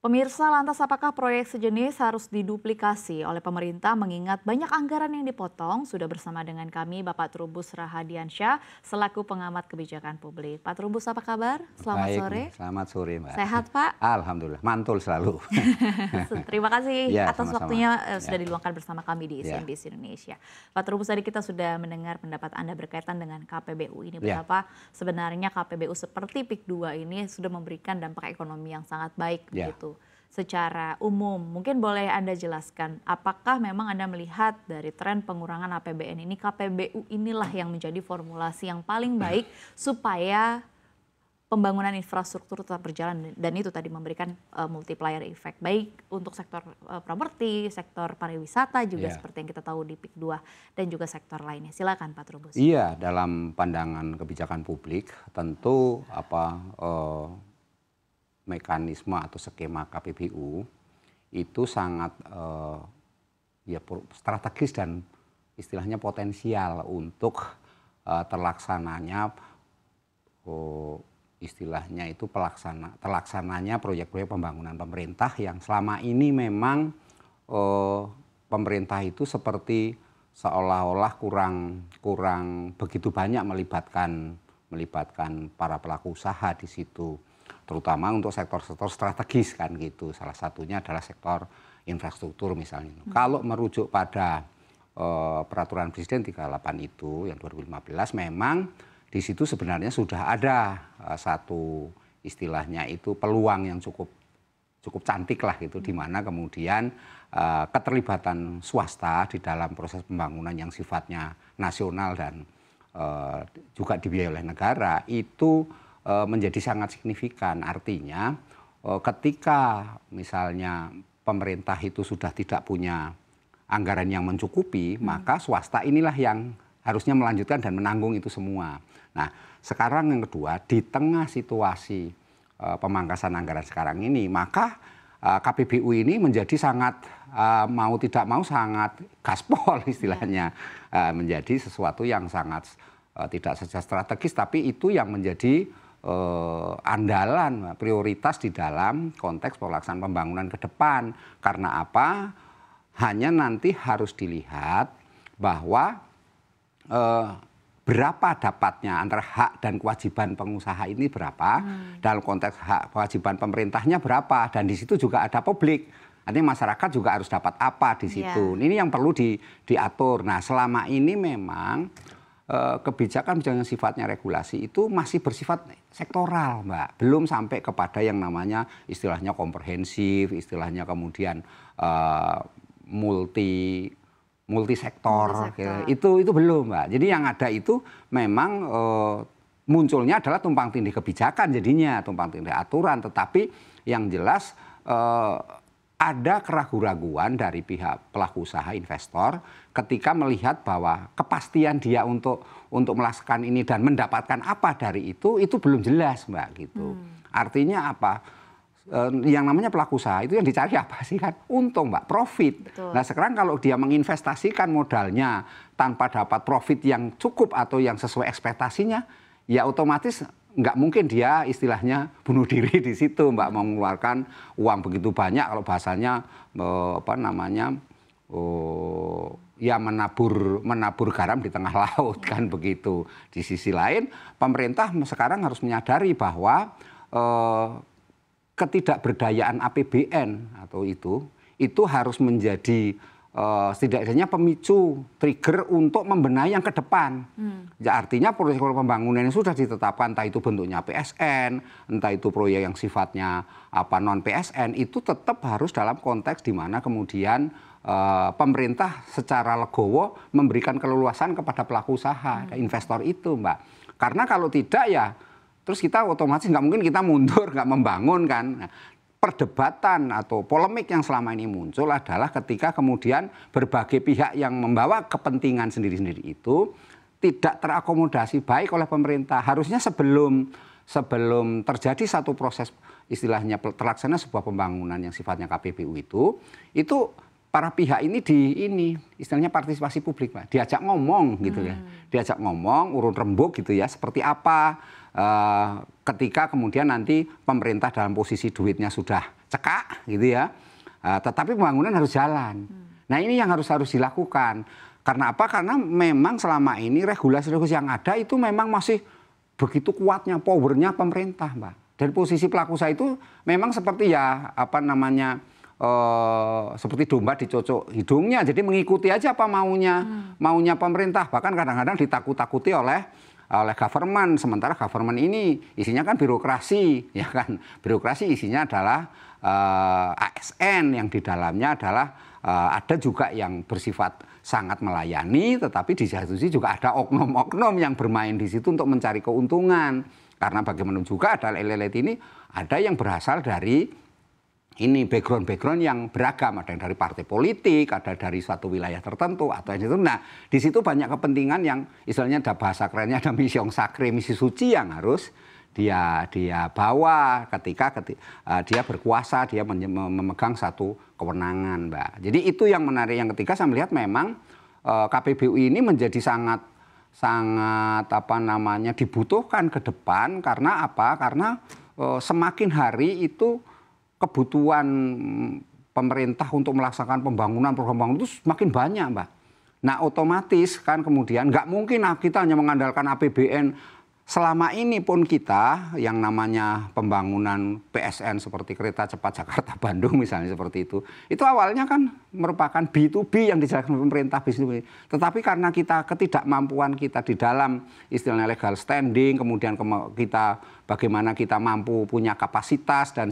Pemirsa, lantas apakah proyek sejenis harus diduplikasi oleh pemerintah mengingat banyak anggaran yang dipotong? Sudah bersama dengan kami Bapak Trubus Rahadiansyah selaku pengamat kebijakan publik. Pak Trubus, apa kabar? Selamat Baik, sore. selamat sore Mbak. Sehat Pak? Alhamdulillah, mantul selalu. Terima kasih Ya, atas sama-sama. waktunya sudah Ya. diluangkan bersama kami di Ya. CNBC Indonesia. Pak Trubus, tadi kita sudah mendengar pendapat Anda berkaitan dengan KPBU ini. Ya. Betapa sebenarnya KPBU seperti PIK 2 ini sudah memberikan dampak ekonomi yang sangat baik Ya. begitu. Secara umum, mungkin boleh Anda jelaskan, apakah memang Anda melihat dari tren pengurangan APBN ini, KPBU inilah yang menjadi formulasi yang paling baik supaya pembangunan infrastruktur tetap berjalan dan itu tadi memberikan multiplier effect baik untuk sektor properti, sektor pariwisata juga Ya. seperti yang kita tahu di PIK 2 dan juga sektor lainnya. Silakan Pak Trubus. Iya, dalam pandangan kebijakan publik tentu mekanisme atau skema KPBU itu sangat strategis dan istilahnya potensial untuk terlaksananya istilahnya itu terlaksananya proyek-proyek pembangunan pemerintah yang selama ini memang pemerintah itu seperti seolah-olah kurang begitu banyak melibatkan para pelaku usaha di situ, terutama untuk sektor-sektor strategis kan gitu. Salah satunya adalah sektor infrastruktur misalnya. Kalau merujuk pada peraturan Presiden 38 itu yang 2015 memang di situ sebenarnya sudah ada satu istilahnya itu peluang yang cukup cantik lah gitu, di mana kemudian keterlibatan swasta di dalam proses pembangunan yang sifatnya nasional dan juga dibiayai oleh negara itu menjadi sangat signifikan. Artinya ketika misalnya pemerintah itu sudah tidak punya anggaran yang mencukupi, maka swasta inilah yang harusnya melanjutkan dan menanggung itu semua. Nah, sekarang yang kedua, di tengah situasi pemangkasan anggaran sekarang ini, maka KPBU ini menjadi sangat mau tidak mau sangat gaspol istilahnya, menjadi sesuatu yang sangat tidak saja strategis, tapi itu yang menjadi andalan, prioritas di dalam konteks pelaksanaan pembangunan ke depan. Karena apa? Hanya nanti harus dilihat bahwa berapa dapatnya antara hak dan kewajiban pengusaha ini berapa, dalam konteks hak kewajiban pemerintahnya berapa, dan di situ juga ada publik. Artinya masyarakat juga harus dapat apa di situ. Ini yang perlu diatur. Nah, selama ini memang kebijakan yang sifatnya regulasi itu masih bersifat sektoral, Mbak. Belum sampai kepada yang namanya istilahnya komprehensif, istilahnya kemudian multisektor. Itu belum, Mbak. Jadi yang ada itu memang munculnya adalah tumpang tindih kebijakan, jadinya tumpang tindih aturan. Tetapi yang jelas ada keraguan-raguan dari pihak pelaku usaha investor ketika melihat bahwa kepastian dia untuk melaksanakan ini dan mendapatkan apa dari itu belum jelas, Mbak, gitu. Artinya apa? Yang namanya pelaku usaha itu yang dicari apa sih kan? Untung, Mbak, profit. Betul. Nah, sekarang kalau dia menginvestasikan modalnya tanpa dapat profit yang cukup atau yang sesuai ekspektasinya, ya otomatis nggak mungkin dia istilahnya bunuh diri di situ, Mbak, mau mengeluarkan uang begitu banyak, kalau bahasanya ya menabur garam di tengah laut kan begitu. Di sisi lain, pemerintah sekarang harus menyadari bahwa ketidakberdayaan APBN atau itu harus menjadi setidaknya pemicu trigger untuk membenahi yang ke depan. Ya, artinya proyek pembangunan yang sudah ditetapkan, entah itu bentuknya PSN, entah itu proyek yang sifatnya non PSN, itu tetap harus dalam konteks di mana kemudian pemerintah secara legowo memberikan keleluasan kepada pelaku usaha, investor itu, Mbak. Karena kalau tidak ya terus kita otomatis nggak mungkin kita mundur, nggak membangun kan. Nah, perdebatan atau polemik yang selama ini muncul adalah ketika kemudian berbagai pihak yang membawa kepentingan sendiri-sendiri itu tidak terakomodasi baik oleh pemerintah. Harusnya sebelum terjadi satu proses istilahnya terlaksana sebuah pembangunan yang sifatnya KPBU itu para pihak ini istilahnya partisipasi publik, Pak. Diajak ngomong gitu ya. Diajak ngomong, urun rembuk gitu ya, seperti apa ketika kemudian nanti pemerintah dalam posisi duitnya sudah cekak gitu ya. Tetapi pembangunan harus jalan. Nah ini yang harus dilakukan. Karena apa? Karena memang selama ini regulasi-regulasi yang ada itu memang masih begitu kuatnya powernya pemerintah, Mbak. Dari posisi pelaku usaha itu memang seperti ya apa namanya seperti domba dicocok hidungnya, jadi mengikuti aja apa maunya pemerintah. Bahkan kadang-kadang ditakut-takuti oleh government, sementara government ini isinya kan birokrasi, ya kan. Birokrasi isinya adalah ASN yang di dalamnya adalah ada juga yang bersifat sangat melayani, tetapi di satu sisi juga ada oknum-oknum yang bermain di situ untuk mencari keuntungan. Karena bagaimana juga ada elit ini ada yang berasal dari ini background yang beragam, ada yang dari partai politik, ada dari suatu wilayah tertentu atau itu. Nah, di situ banyak kepentingan yang istilahnya ada bahasa kerennya ada misi yang sakre, misi suci yang harus dia bawa ketika dia berkuasa, dia memegang satu kewenangan, Mbak. Jadi itu yang menarik. Yang ketiga saya melihat memang KPBU ini menjadi sangat apa namanya dibutuhkan ke depan karena apa? Karena semakin hari itu kebutuhan pemerintah untuk melaksanakan pembangunan, program pembangunan itu semakin banyak, Mbak. Nah, otomatis kan kemudian nggak mungkin kita hanya mengandalkan APBN. Selama ini pun kita yang namanya pembangunan PSN seperti kereta cepat Jakarta-Bandung misalnya seperti itu awalnya kan merupakan B2B yang dijalankan pemerintah bisnis. Tetapi karena kita ketidakmampuan kita di dalam istilahnya legal standing, kemudian kita bagaimana kita mampu punya kapasitas dan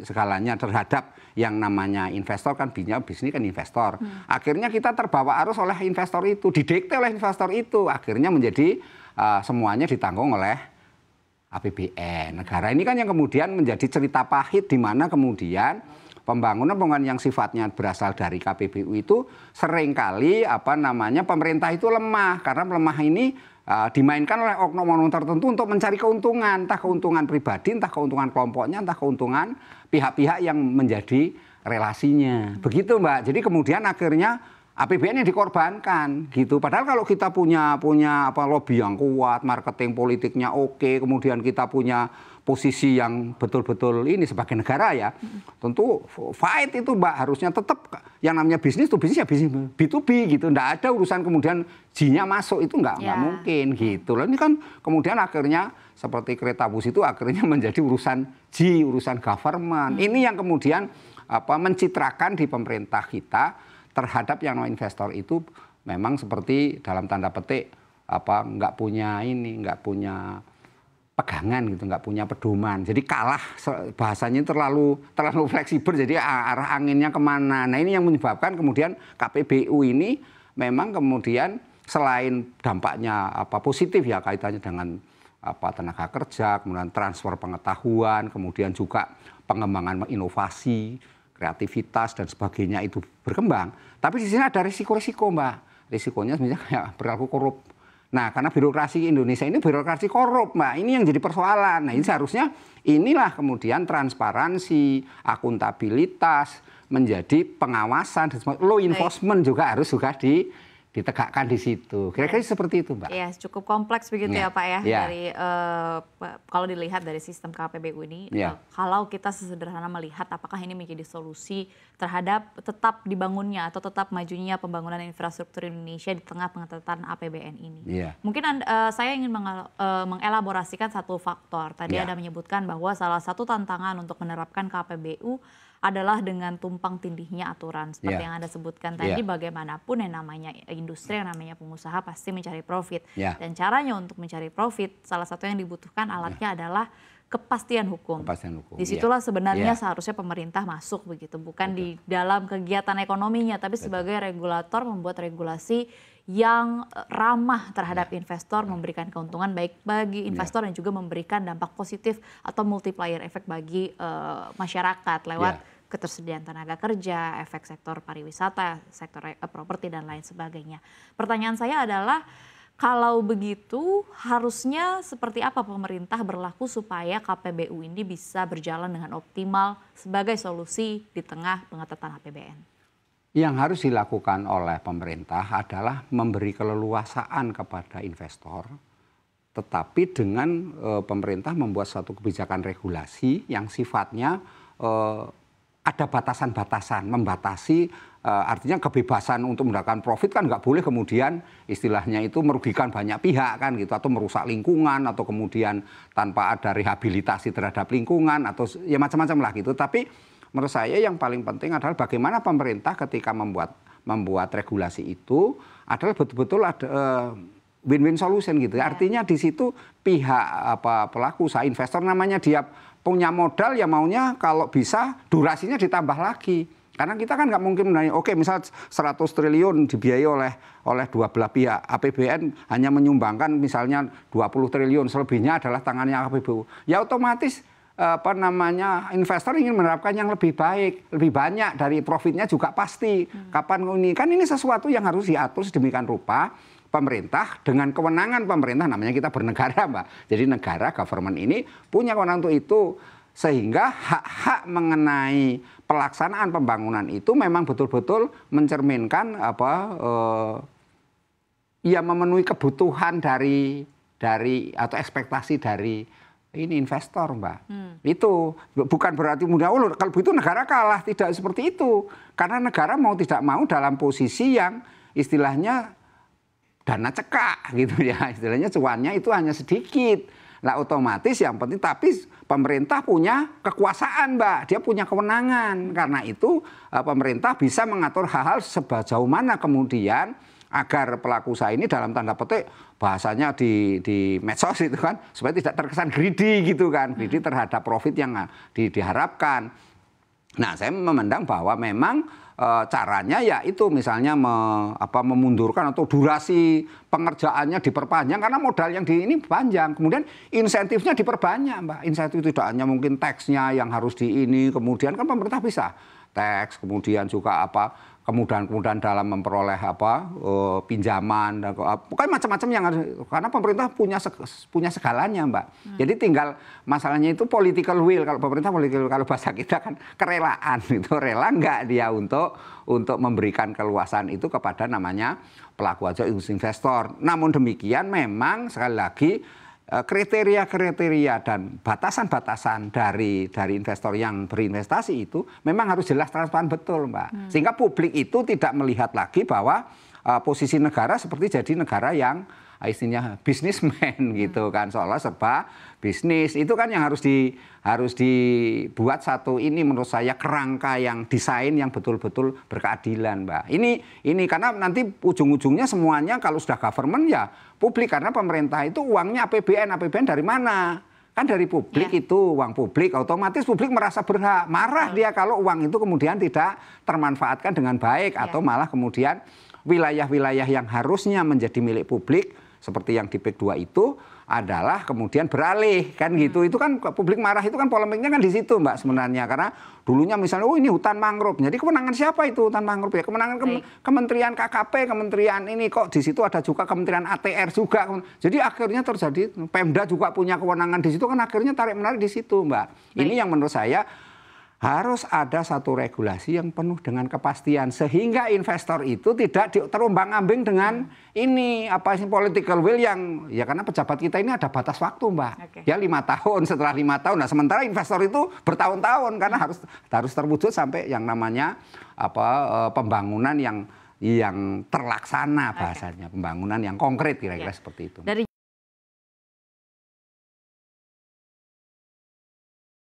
segalanya terhadap yang namanya investor kan bisnis kan investor. Akhirnya kita terbawa arus oleh investor itu, didikte oleh investor itu, akhirnya menjadi semuanya ditanggung oleh APBN negara. Ini kan yang kemudian menjadi cerita pahit di mana kemudian pembangunan yang sifatnya berasal dari KPBU itu seringkali apa namanya pemerintah itu lemah karena lemah ini dimainkan oleh oknum-oknum tertentu untuk mencari keuntungan, entah keuntungan pribadi, entah keuntungan kelompoknya, entah keuntungan pihak-pihak yang menjadi relasinya. Begitu, Mbak. Jadi kemudian akhirnya APBN yang dikorbankan gitu. Padahal kalau kita punya apa lobby yang kuat, marketing politiknya oke, kemudian kita punya posisi yang betul-betul ini sebagai negara ya, tentu fight itu, Mbak, harusnya tetap yang namanya bisnis itu bisnis ya bisnis B2B gitu. Nggak ada urusan kemudian G-nya masuk itu nggak mungkin gitu. Lalu ini kan kemudian akhirnya seperti kereta bus itu akhirnya menjadi urusan G, urusan government. Ini yang kemudian apa mencitrakan di pemerintah kita terhadap yang namanya investor itu memang seperti dalam tanda petik apa nggak punya pegangan gitu, nggak punya pedoman. Jadi kalah bahasanya terlalu fleksibel. Jadi arah anginnya kemana? Nah ini yang menyebabkan kemudian KPBU ini memang kemudian selain dampaknya apa positif ya kaitannya dengan apa tenaga kerja, kemudian transfer pengetahuan, kemudian juga pengembangan inovasi, kreativitas dan sebagainya itu berkembang. Tapi di sini ada risiko-risiko, Mbak. Risikonya sebenarnya kayak perilaku korup. Nah, karena birokrasi Indonesia ini birokrasi korup, Mbak. Ini yang jadi persoalan. Nah, ini seharusnya inilah kemudian transparansi, akuntabilitas menjadi pengawasan, law enforcement juga harus ditegakkan di situ. Kira-kira seperti itu, Mbak. Ya, cukup kompleks begitu ya, Pak ya. Dari kalau dilihat dari sistem KPBU ini, kalau kita sesederhana melihat apakah ini menjadi solusi terhadap tetap dibangunnya atau tetap majunya pembangunan infrastruktur Indonesia di tengah pengetatan APBN ini. Mungkin saya ingin mengelaborasikan satu faktor. Tadi Anda menyebutkan bahwa salah satu tantangan untuk menerapkan KPBU adalah dengan tumpang tindihnya aturan seperti yang Anda sebutkan tadi. Bagaimanapun yang namanya industri, yang namanya pengusaha pasti mencari profit dan caranya untuk mencari profit salah satu yang dibutuhkan alatnya adalah kepastian hukum. Disitulah sebenarnya seharusnya pemerintah masuk begitu, bukan di dalam kegiatan ekonominya, tapi sebagai regulator membuat regulasi yang ramah terhadap investor, memberikan keuntungan baik bagi investor dan juga memberikan dampak positif atau multiplier efek bagi masyarakat lewat ketersediaan tenaga kerja, efek sektor pariwisata, sektor properti dan lain sebagainya. Pertanyaan saya adalah kalau begitu harusnya seperti apa pemerintah berlaku supaya KPBU ini bisa berjalan dengan optimal sebagai solusi di tengah pengetatan APBN? Yang harus dilakukan oleh pemerintah adalah memberi keleluasaan kepada investor, tetapi dengan pemerintah membuat suatu kebijakan regulasi yang sifatnya ada batasan-batasan, membatasi artinya kebebasan untuk mendapatkan profit kan nggak boleh kemudian istilahnya itu merugikan banyak pihak kan gitu, atau merusak lingkungan, atau kemudian tanpa ada rehabilitasi terhadap lingkungan, atau ya macam-macam lah gitu. Tapi menurut saya yang paling penting adalah bagaimana pemerintah ketika membuat regulasi itu adalah betul-betul ada win-win solution gitu. Artinya di situ pihak pelaku usaha, investor namanya dia punya modal ya maunya kalau bisa durasinya ditambah lagi. Karena kita kan nggak mungkin menanya, oke misal 100 triliun dibiayai oleh dua belah pihak. APBN hanya menyumbangkan misalnya 20 triliun, selebihnya adalah tangannya KPBU. Ya otomatis investor ingin menerapkan yang lebih baik, lebih banyak dari profitnya juga pasti. Kapan ini? Kan ini sesuatu yang harus diatur sedemikian rupa. Pemerintah dengan kewenangan pemerintah, namanya kita bernegara, Mbak. Jadi negara, government ini punya kewenangan untuk itu. Sehingga hak-hak mengenai pelaksanaan pembangunan itu memang betul-betul mencerminkan memenuhi kebutuhan dari atau ekspektasi dari ini investor, Mbak. Itu bukan berarti kalau begitu negara kalah, tidak seperti itu. Karena negara mau tidak mau dalam posisi yang istilahnya dana cekak gitu ya, istilahnya cuannya itu hanya sedikit. Nah otomatis yang penting, tapi pemerintah punya kekuasaan, Mbak, dia punya kewenangan. Karena itu pemerintah bisa mengatur hal-hal sejauh mana kemudian agar pelaku usaha ini dalam tanda petik bahasanya di medsos itu kan, supaya tidak terkesan greedy gitu kan, greedy terhadap profit yang diharapkan. Nah saya memandang bahwa memang caranya ya itu misalnya memundurkan atau durasi pengerjaannya diperpanjang karena modal yang ini panjang. Kemudian insentifnya diperbanyak, Mbak. Insentif tidak hanya mungkin taksnya yang harus kemudian kan pemerintah bisa teks, kemudian juga kemudahan-kemudahan dalam memperoleh pinjaman, dan pokoknya macam-macam yang harus, karena pemerintah punya segalanya, Mbak. Jadi tinggal masalahnya itu political will. Kalau pemerintah political will, kalau bahasa kita kan kerelaan, itu rela nggak dia untuk memberikan keluasan itu kepada namanya pelaku usaha investor. Namun demikian memang sekali lagi kriteria-kriteria dan batasan-batasan dari investor yang berinvestasi itu memang harus jelas, transparan, betul, Mbak. Sehingga publik itu tidak melihat lagi bahwa posisi negara seperti jadi negara yang istilahnya bisnismen gitu kan, seolah serba bisnis. Itu kan yang harus dibuat satu ini menurut saya kerangka yang desain yang betul-betul berkeadilan, Mbak. Ini karena nanti ujung-ujungnya semuanya kalau sudah government ya publik, karena pemerintah itu uangnya APBN dari mana? Kan dari publik itu uang publik, otomatis publik merasa berhak. Marah dia kalau uang itu kemudian tidak termanfaatkan dengan baik atau malah kemudian wilayah-wilayah yang harusnya menjadi milik publik seperti yang di PEK 2 itu adalah kemudian beralih kan gitu. Itu kan publik marah, itu kan polemiknya kan di situ, Mbak, sebenarnya. Karena dulunya misalnya ini hutan mangrove. Jadi kewenangan siapa itu hutan mangrove ya? Kemenangan Kementerian KKP, kementerian ini kok di situ ada juga Kementerian ATR juga. Jadi akhirnya terjadi Pemda juga punya kewenangan di situ, kan akhirnya tarik-menarik di situ, Mbak. Ini yang menurut saya harus ada satu regulasi yang penuh dengan kepastian sehingga investor itu tidak terombang-ambing dengan ini political will yang ya, karena pejabat kita ini ada batas waktu, Mbak. Ya 5 tahun, setelah 5 tahun. Nah sementara investor itu bertahun-tahun karena harus terwujud sampai yang namanya pembangunan yang terlaksana bahasanya, pembangunan yang konkret kira-kira seperti itu.